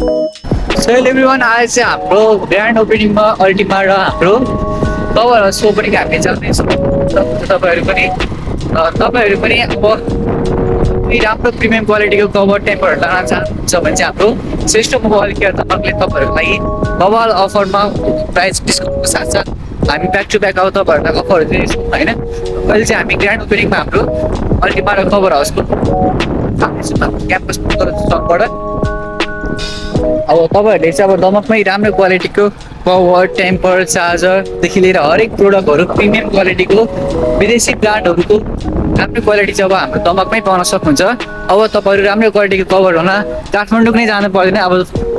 So everyone आज चाहिँ हाम्रो ग्रान्ड ओपनिङमा अल्टिमा र हाम्रो कभर हाउस ओपनिङ हामी जाँदैछौँ। तपाईँहरू पनि अब राम्रो प्रिमियम क्वालिटीको कभर टेम्परहरू लान चाहनुहुन्छ भने चाहिँ हाम्रो श्रेष्ठ मोबाइल केयर तपाईँहरूले तपाईँहरूको लागि मोबाइल अफरमा प्राइस डिस्काउन्टको साथसाथ हामी ब्याक टु ब्याक अब तपाईँहरूलाई अफरहरू दिँदैछौँ होइन। अहिले चाहिँ हामी ग्रान्ड ओपनिङमा हाम्रो अल्टिमा र कभर हाउसको क्याम्पस सकबाट अब तपाईँहरूले चाहिँ अब दमकमै राम्रो क्वालिटीको कभर टेम्पर चार्जरदेखि लिएर हरेक प्रोडक्टहरू प्रिमियम क्वालिटीको विदेशी ब्रान्डहरूको राम्रो क्वालिटी चाहिँ अब हाम्रो दमकमै पाउन सक्नुहुन्छ। अब तपाईँहरू राम्रो क्वालिटीको कभर हुन काठमाडौँ नै जानु पर्दैन। अब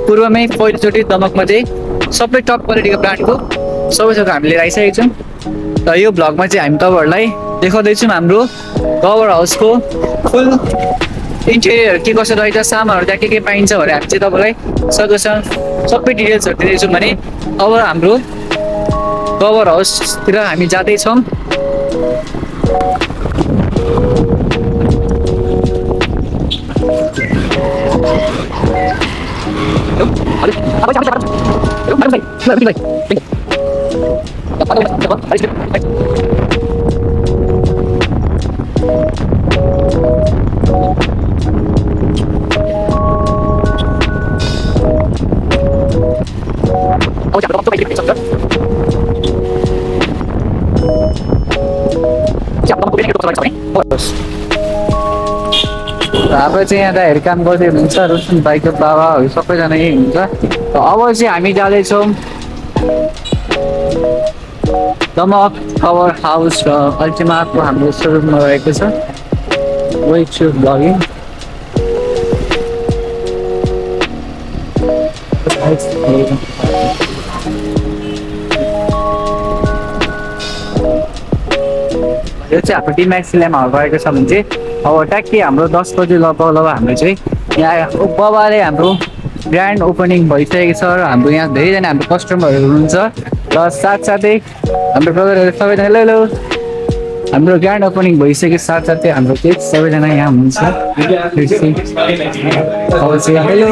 पूर्वमै पहिलोचोटि दमकमा चाहिँ सबै टप क्वालिटीको ब्रान्डको सबै जग्गा हामीले लिएर आइसकेको छौँ। र यो भ्लगमा चाहिँ हामी तपाईँहरूलाई देखाउँदैछौँ हाम्रो कभर हाउसको फुल इन्टेरियर के कसो रहेछ, सामानहरू त्यहाँ के पाइन्छ भनेर हामी चाहिँ तपाईँलाई सजेसन सबै डिटेल्सहरू दिँदैछौँ भने अब हाम्रो कभर हाउसतिर हामी जाँदैछौँ। हाम्रो चाहिँ यहाँ दाइहरू काम गर्दै हुनुहुन्छ, रोशन भाइको बाबाहरू सबैजना यही हुनुहुन्छ। अब चाहिँ हामी जाँदैछौँ दमक कभर हाउस र अल्टिमाको हाम्रो सोरुममा रहेको छ वेट टु ब्लगिङ। यो चाहिँ हाम्रो डिम्याक्स ल्याम्पहरू रहेको छ भने चाहिँ अब ट्याक्कै हाम्रो 10 बजी लगभग हाम्रो चाहिँ यहाँ बाबाले हाम्रो ग्रान्ड ओपनिङ भइसकेको छ र हाम्रो यहाँ धेरैजना हाम्रो कस्टमरहरू हुनुहुन्छ र साथसाथै हाम्रो ब्रदरहरू सबैजना हेलो हाम्रो ग्रान्ड ओपनिङ भइसकेको साथसाथै हाम्रो केक सबैजना यहाँ हुनुहुन्छ। हेलो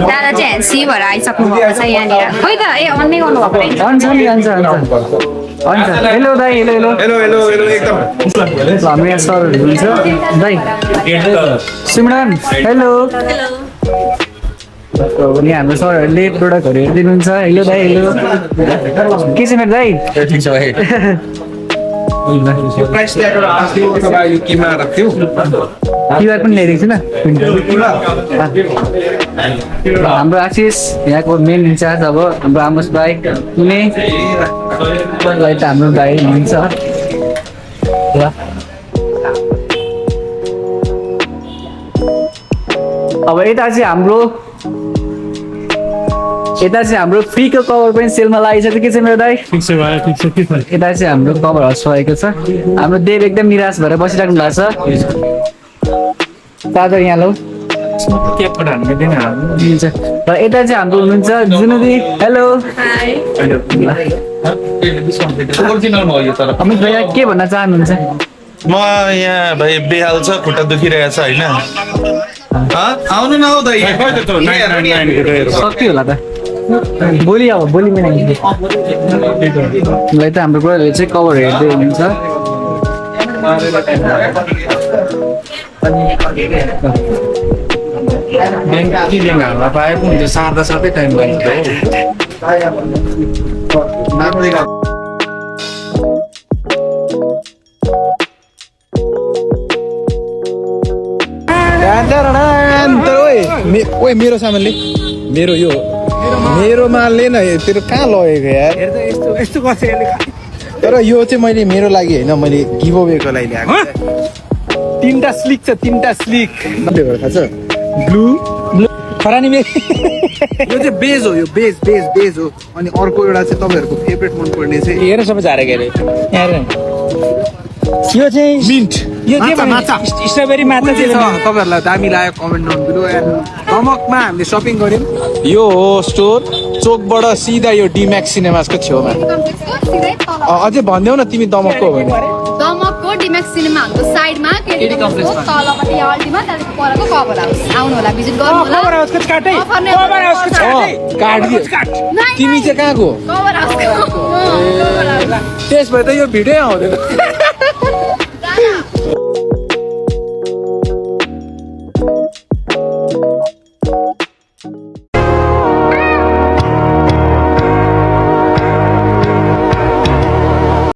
दादा चाहिँ ह्यान्सी भएर आइसक्नु भएको छ यहाँनिर। खोइ त अन्नै गर्नुभएको रहेछ। हुन्छ नि हुन्छ हेलो दाइ hello hello hello hello hello एकदम हाम्रो यहाँ सरहरू हुनुहुन्छ दाइ सिमरन हेलो अनि हाम्रो सरहरूले प्रोडक्टहरू हेरिदिनुहुन्छ। हेलो दाइ हेलो के छ मेरो दाइ ठिक छ भाइ प्राइस ट्यागबाट आस्ति तपाईँ केमा राख्थ्यो क्युआर पनि ल्याइदिएको छु न। हाम्रो आशिष यहाँको मेन इन्चार्ज अब हाम्रो आमोस भाइ कुनै त हाम्रो भाइ हुनुहुन्छ। अब यता चाहिँ हाम्रो फ्रीको कभर पनि सेलमा लागेको छ। के छ मेरो दाइ ठिक छ भाइ ठिक छ के छ यता चाहिँ हाम्रो कभर हाउस रहेको छ। हाम्रो देव एकदम निराश भएर बसिराख्नु भएको छ। चार्जर यहाँ लौ क्यापबाट हान्नु दिनु दिन्छ। र यता चाहिँ हाम्रो हुनुहुन्छ जुनुदी हेलो ओरिजिनलमा हो यो तर अमित भैया के भन्न चाहनुहुन्छ? म यहाँ भाइ बेहाल छ खुट्टा दुखिरहेछ होइन आउनु न हौ दाइ सक्यो होला त भोलि मिलाइदिन्छ। ल त हाम्रो ब्रदरले चाहिँ कभर हेर्दै हुनुहुन्छ। लेङ्गाहरूलाई पाए पनि हुन्छ सार्दा सार्दै टाइम लाग्छ ओए मेरो सामानले मेरो यो मेरो मालले न तेरो कहाँ लगेको यार यस्तो गर्छ यसले तर यो चाहिँ मैले मेरो लागि होइन मैले गिभ अवेको लागि ल्याएको तीनटा स्लिक छ तीनटा स्लिक थाहा छ ब्लू खरानी यो चाहिँ बेज हो यो बेज बेज बेज हो अनि अर्को एउटा चाहिँ तपाईँहरूको फेभरेट मनपर्ने चाहिँ हेर सबै झारेको अरे यो चाहिँ मिन्ट यो के माछा स्ट्रबेरी माछा चाहिँ तपाईँहरूलाई दामी लाग्यो कमेन्ट नहुनु दमकमा हामीले सपिङ गऱ्यौँ यो हो स्टोर चोकबाट सिधा यो डिम्याक्स सिनेमासको छेउमा अझै भनिदेऊ न तिमी दमकको हो भने दमकको आइम्याक्स सिनेमा हलको साइडमा केडी कम्प्लेक्समा। तलपट्टि अल्टीमा त्यहाँदेखि परको कभर हाउस आउनु होला भिजिट गर्नु होला कभर हाउसको काटै अफर नै कभर हाउसको काटिदियो नाइ, तिमी चाहिँ कहाँको कभर हाउसको कभर हाउस त्यसो भए त यो भिडियो आउँदैन